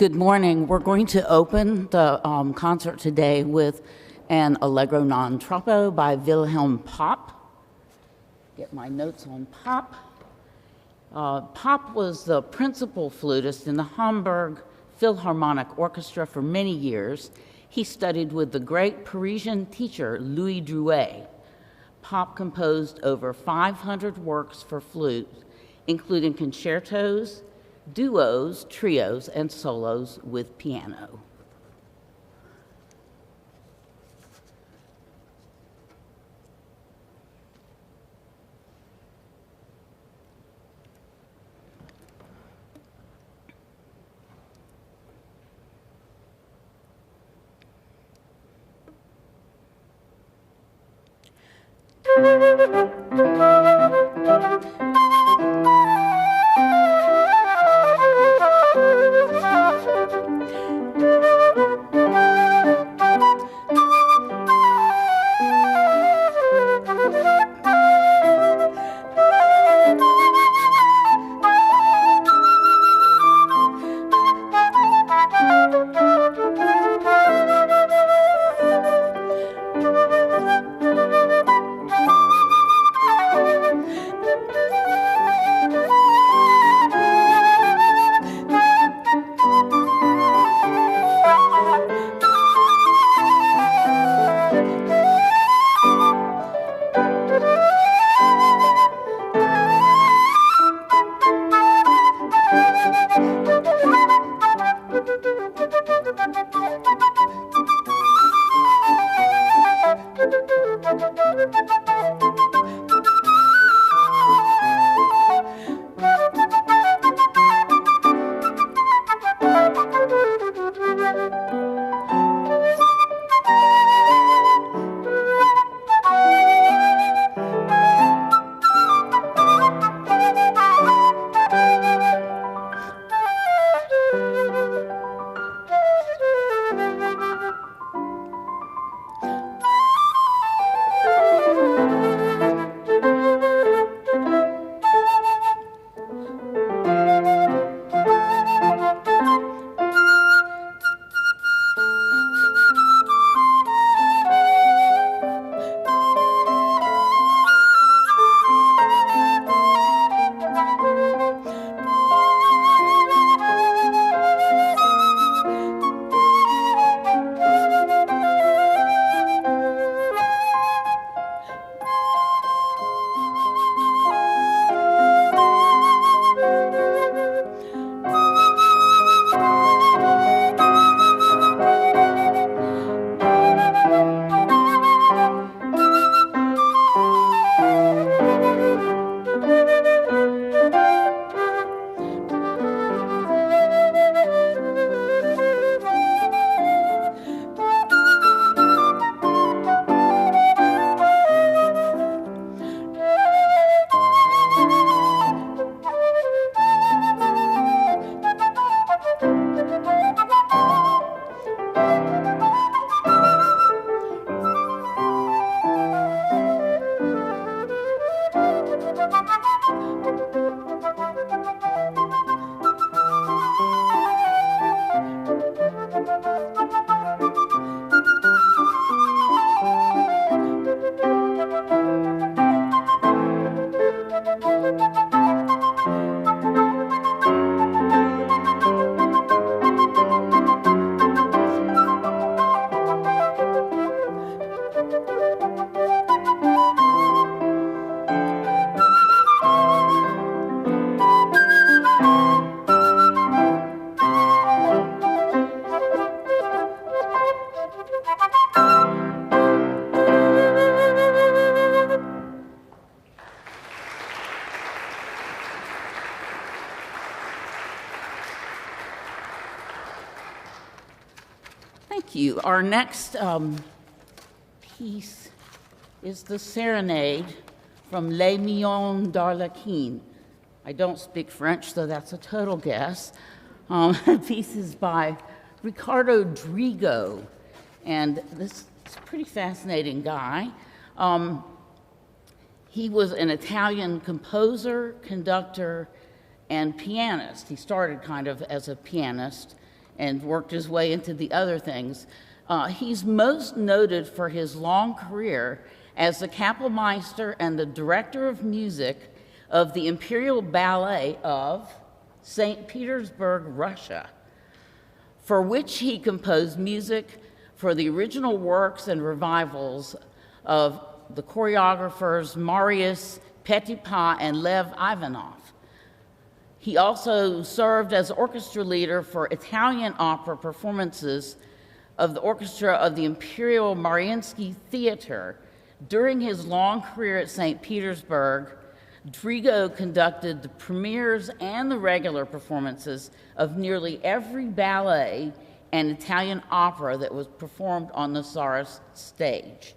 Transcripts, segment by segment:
Good morning. We're going to open the concert today with an Allegro non troppo by Wilhelm Pop. Get my notes on Pop. Pop was the principal flutist in the Hamburg Philharmonic Orchestra for many years. He studied with the great Parisian teacher Louis Drouet. Pop composed over 500 works for flute, including concertos, duos, trios, and solos with piano. Thank you. Our next piece is the Serenade from Les Millions d'Arlequin. I don't speak French, so that's a total guess. The piece is by Riccardo Drigo, and this is a pretty fascinating guy. He was an Italian composer, conductor, and pianist. He started kind of as a pianist and worked his way into the other things. He's most noted for his long career as the Kapellmeister and the director of music of the Imperial Ballet of St. Petersburg, Russia, for which he composed music for the original works and revivals of the choreographers Marius Petipa and Lev Ivanov. He also served as orchestra leader for Italian opera performances of the orchestra of the Imperial Mariinsky Theater. During his long career at St. Petersburg, Drigo conducted the premieres and the regular performances of nearly every ballet and Italian opera that was performed on the Tsarist stage.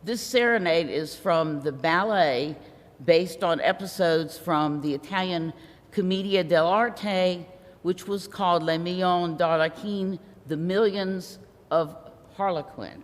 This serenade is from the ballet based on episodes from the Italian Commedia dell'arte, which was called Les Millions d'Arlequin, the Millions of Harlequin.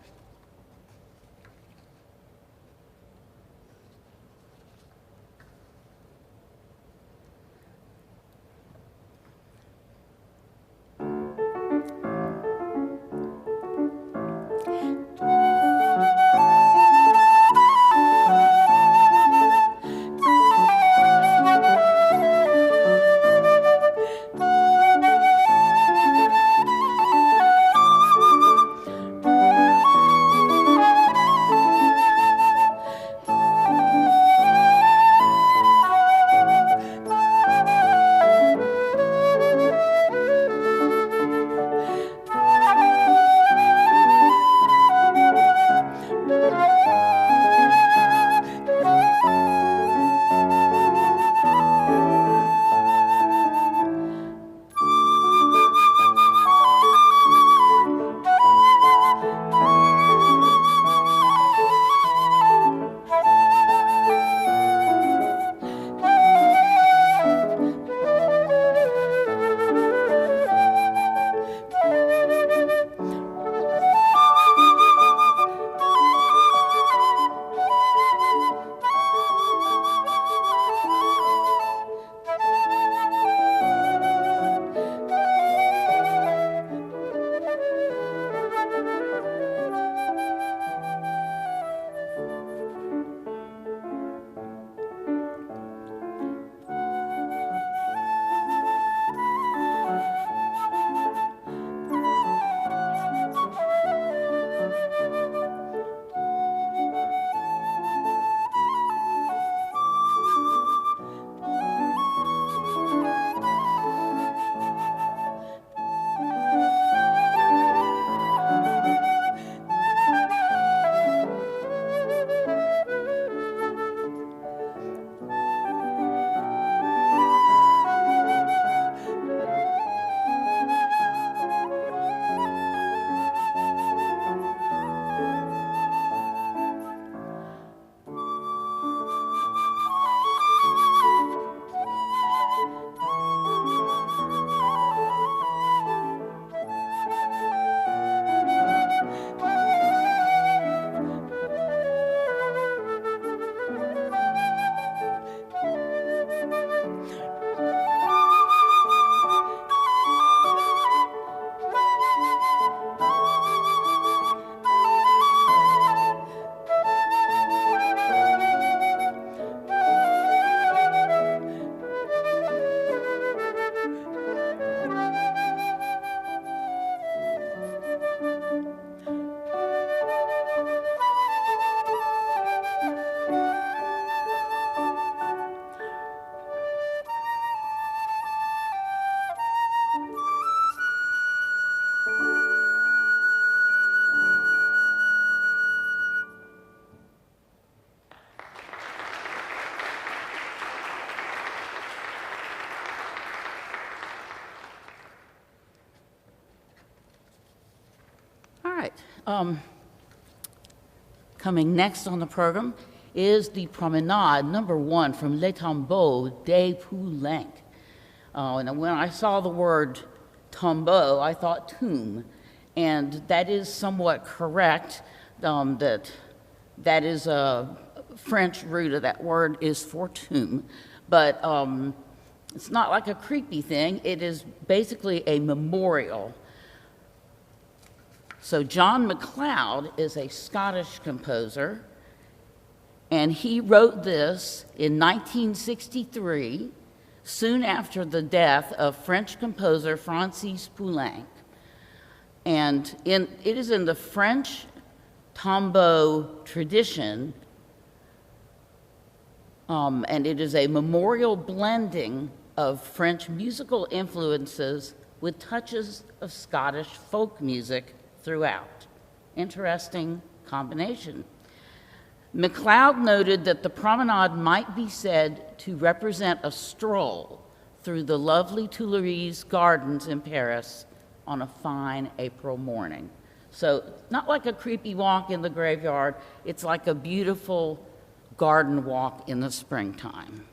Coming next on the program is the Promenade #1 from Les Tombeaux des Poulenc. And when I saw the word tombeau, I thought tomb, and that is somewhat correct. That is a French root of that word is for tomb, but It's not like a creepy thing. It is basically a memorial. So John MacLeod is a Scottish composer, and he wrote this in 1963, soon after the death of French composer Francis Poulenc. And it is in the French tombeau tradition, and it is a memorial blending of French musical influences with touches of Scottish folk music throughout. Interesting combination. MacLeod noted that the promenade might be said to represent a stroll through the lovely Tuileries gardens in Paris on a fine April morning. So not like a creepy walk in the graveyard, it's like a beautiful garden walk in the springtime.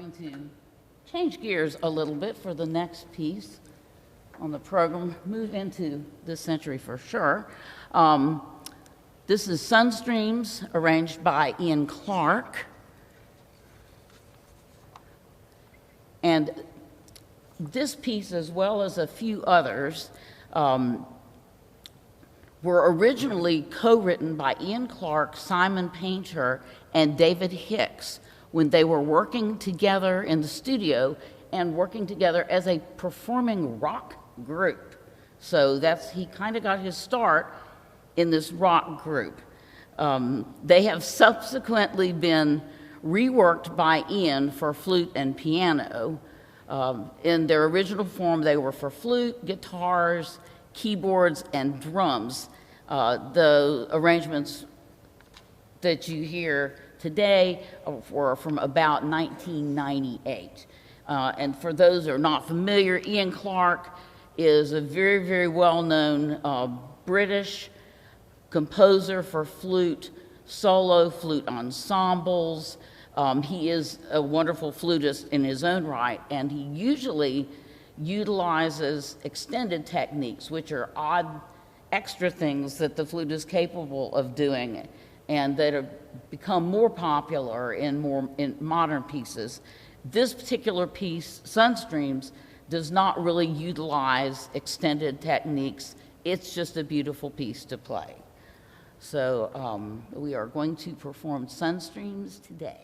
going to change gears a little bit for the next piece on the program, move into this century for sure. This is Sunstreams, arranged by Ian Clark. And this piece, as well as a few others, were originally co-written by Ian Clark, Simon Painter, and David Hicks when they were working together in the studio and working together as a performing rock group. So he kind of got his start in this rock group. They have subsequently been reworked by Ian for flute and piano. In their original form, they were for flute, guitars, keyboards, and drums. The arrangements that you hear today were from about 1998. And for those who are not familiar, Ian Clark is a very, very well-known British composer for flute, solo flute ensembles. He is a wonderful flutist in his own right, and he usually utilizes extended techniques, which are odd extra things that the flute is capable of doing and that have become more popular in modern pieces. This particular piece, Sunstreams, does not really utilize extended techniques. It's just a beautiful piece to play. So we are going to perform Sunstreams today.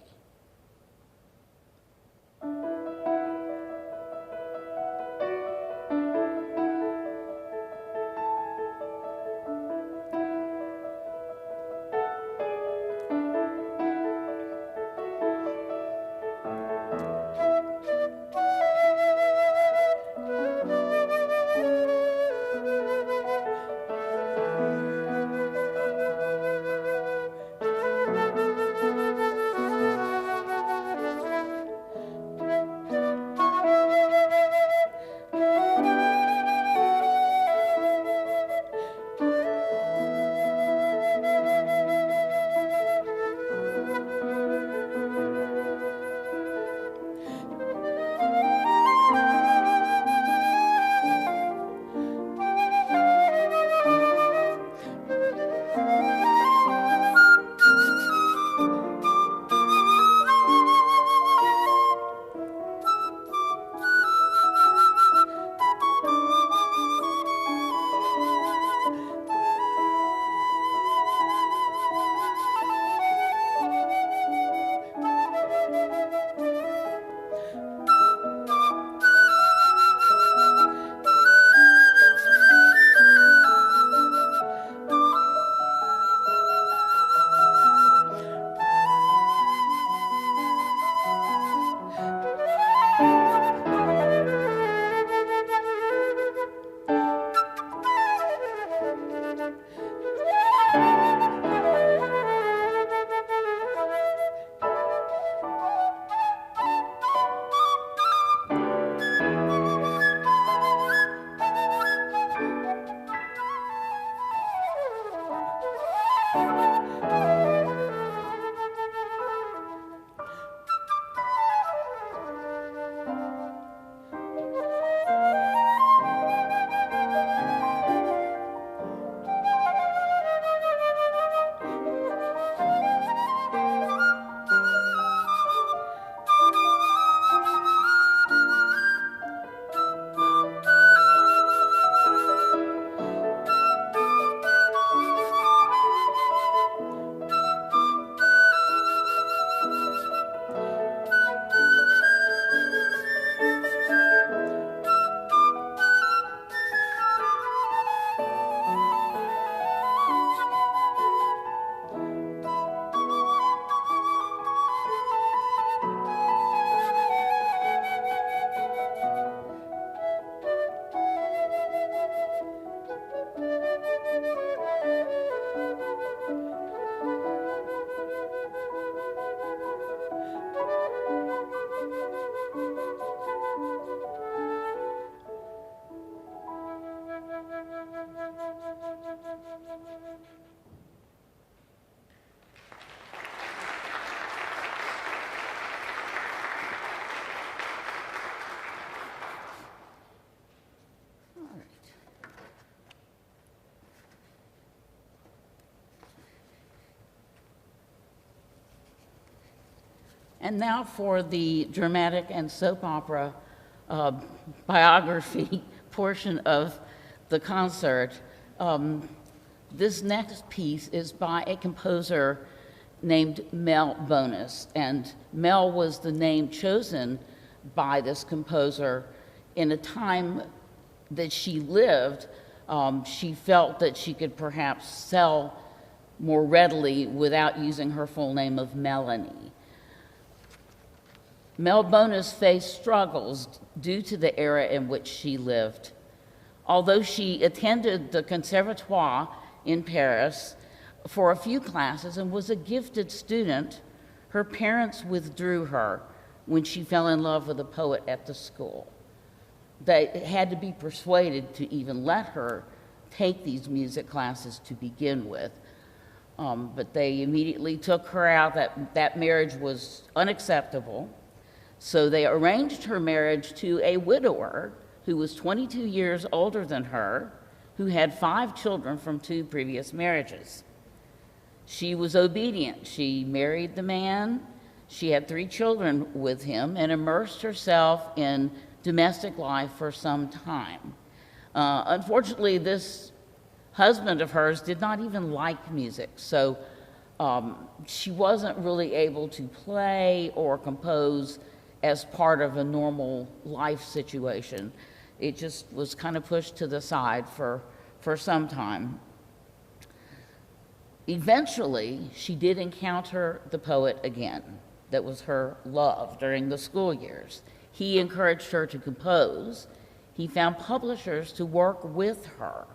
And now for the dramatic and soap opera biography portion of the concert. This next piece is by a composer named Mel Bonis, and Mel was the name chosen by this composer in a time that she lived. She felt that she could perhaps sell more readily without using her full name of Melanie. Mel Bonis faced struggles due to the era in which she lived. Although she attended the Conservatoire in Paris for a few classes and was a gifted student, her parents withdrew her when she fell in love with a poet at the school. They had to be persuaded to even let her take these music classes to begin with. But they immediately took her out. That marriage was unacceptable. So they arranged her marriage to a widower who was 22 years older than her, who had 5 children from 2 previous marriages. She was obedient. She married the man. She had 3 children with him and immersed herself in domestic life for some time. Unfortunately, this husband of hers did not even like music, so she wasn't really able to play or compose as part of a normal life situation. It just was kind of pushed to the side for some time. Eventually, she did encounter the poet again. That was her love during the school years. He encouraged her to compose. He found publishers to work with her.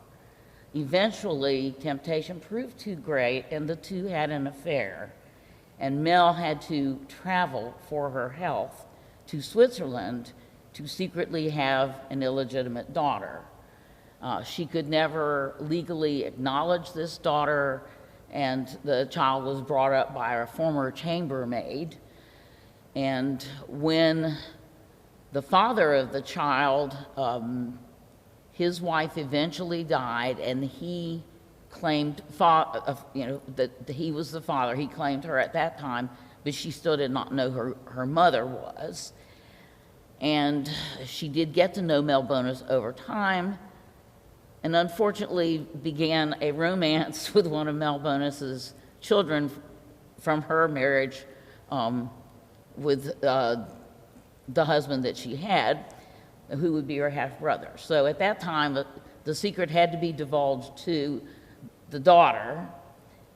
Eventually, temptation proved too great, and the two had an affair. And Mel had to travel for her health to Switzerland to secretly have an illegitimate daughter. She could never legally acknowledge this daughter, and the child was brought up by a former chambermaid. And when the father of the child, his wife eventually died, and he claimed, that he was the father. He claimed her at that time, but she still did not know who her mother was. And she did get to know Mel Bonis over time, and unfortunately began a romance with one of Mel Bonis's children from her marriage with the husband that she had, who would be her half-brother. So at that time, the secret had to be divulged to the daughter,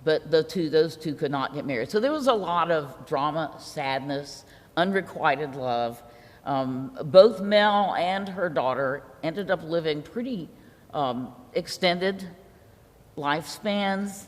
but those two could not get married. So there was a lot of drama, sadness, unrequited love. Both Mel and her daughter ended up living pretty extended lifespans.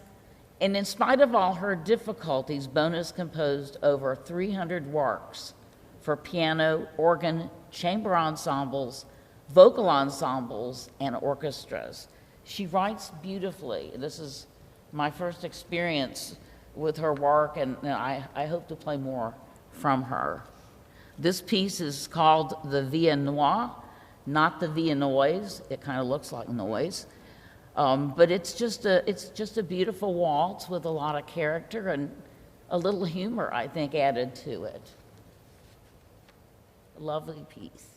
And in spite of all her difficulties, Bonis composed over 300 works for piano, organ, chamber ensembles, vocal ensembles, and orchestras. She writes beautifully. This is my first experience with her work, and I hope to play more from her. This piece is called the Via Noire, not the Via Noise. It kind of looks like noise. But it's just a beautiful waltz with a lot of character and a little humor, I think, added to it. A lovely piece.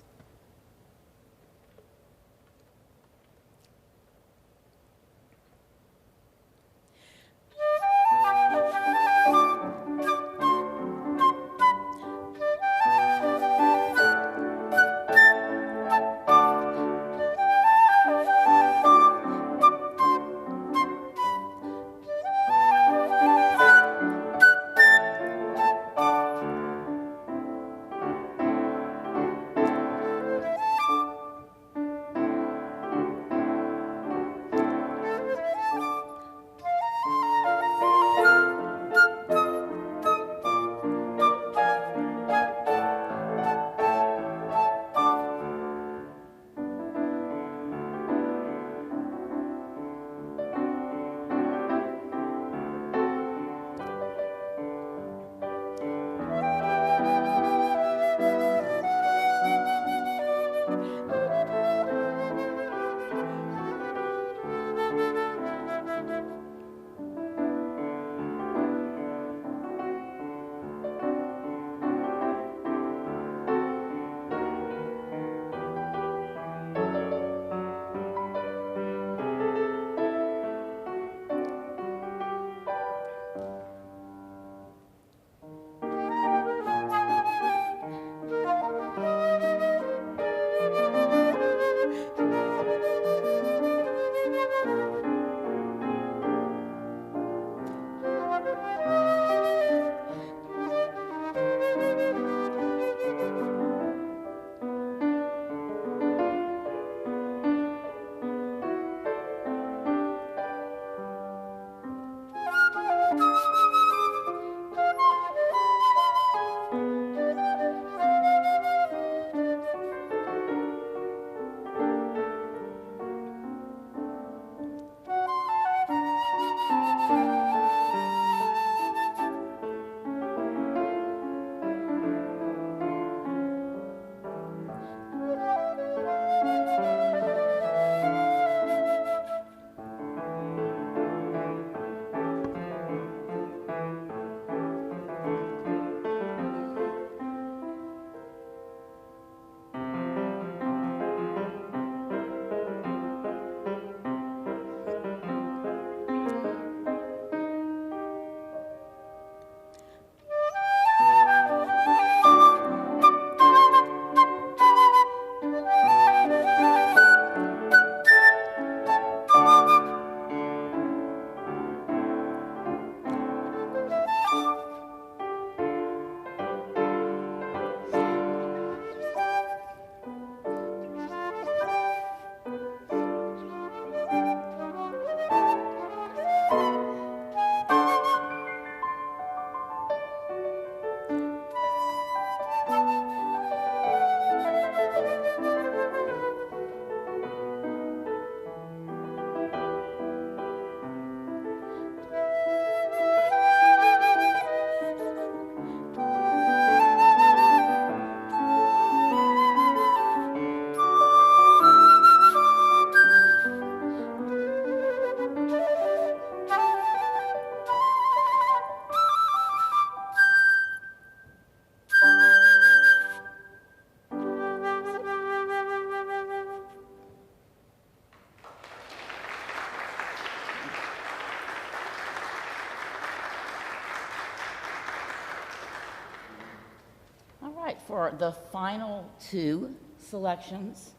right, for the final two selections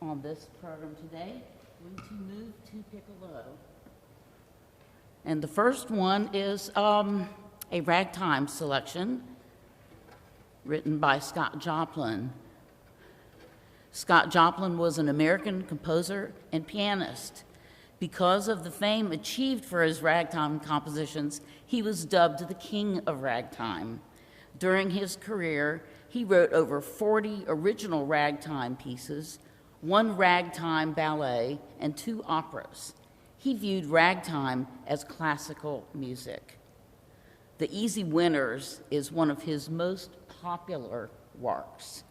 on this program today, we're going to move to piccolo. And the first one is a ragtime selection written by Scott Joplin. Scott Joplin was an American composer and pianist. Because of the fame achieved for his ragtime compositions, he was dubbed the King of Ragtime. During his career, he wrote over 40 original ragtime pieces, 1 ragtime ballet, and 2 operas. He viewed ragtime as classical music. The Easy Winners is one of his most popular works.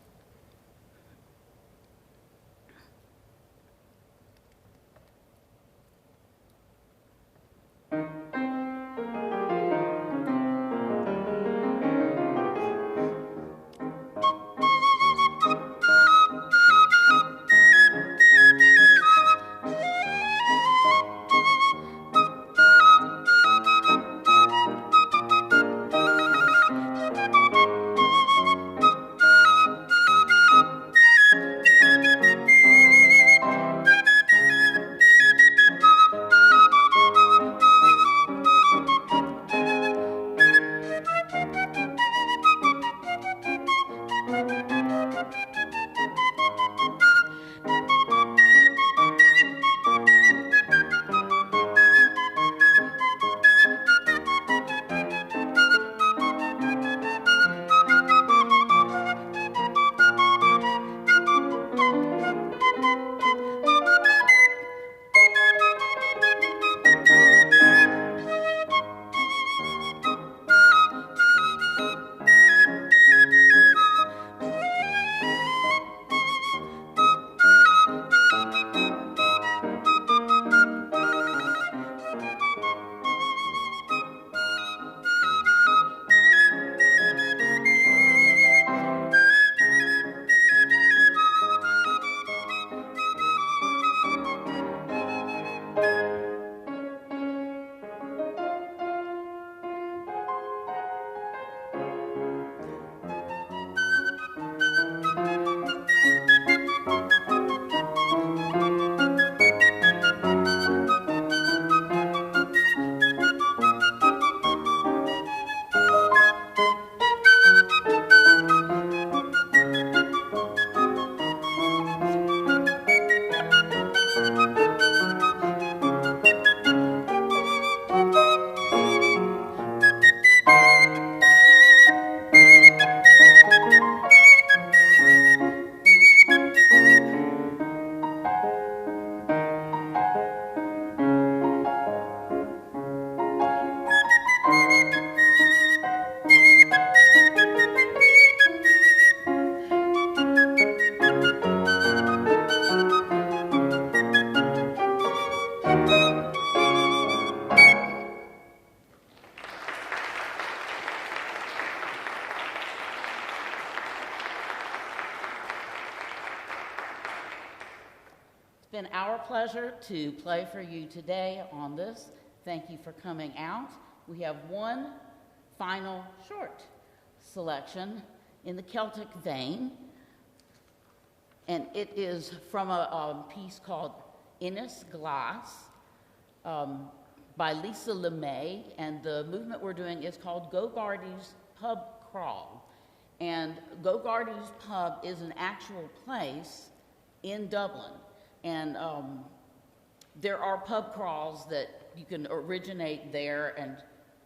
It's been our pleasure to play for you today on this. Thank you for coming out. We have one final short selection in the Celtic vein, and it is from a piece called Innis Glass by Lisa LeMay, and the movement we're doing is called Go Gardy's Pub Crawl. And Go Gardy's Pub is an actual place in Dublin. And there are pub crawls that you can originate there and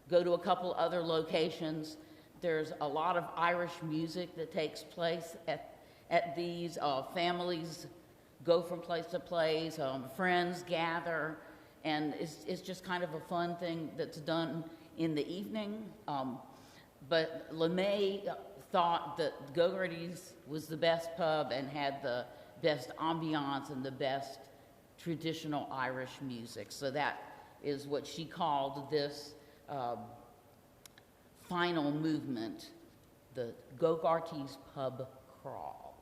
go to a couple other locations. There's a lot of Irish music that takes place at these. Families go from place to place, friends gather, and it's just kind of a fun thing that's done in the evening. But LeMay thought that Gogarty's was the best pub and had the best ambiance and the best traditional Irish music. So that is what she called this final movement, the Gogarty's Pub Crawl.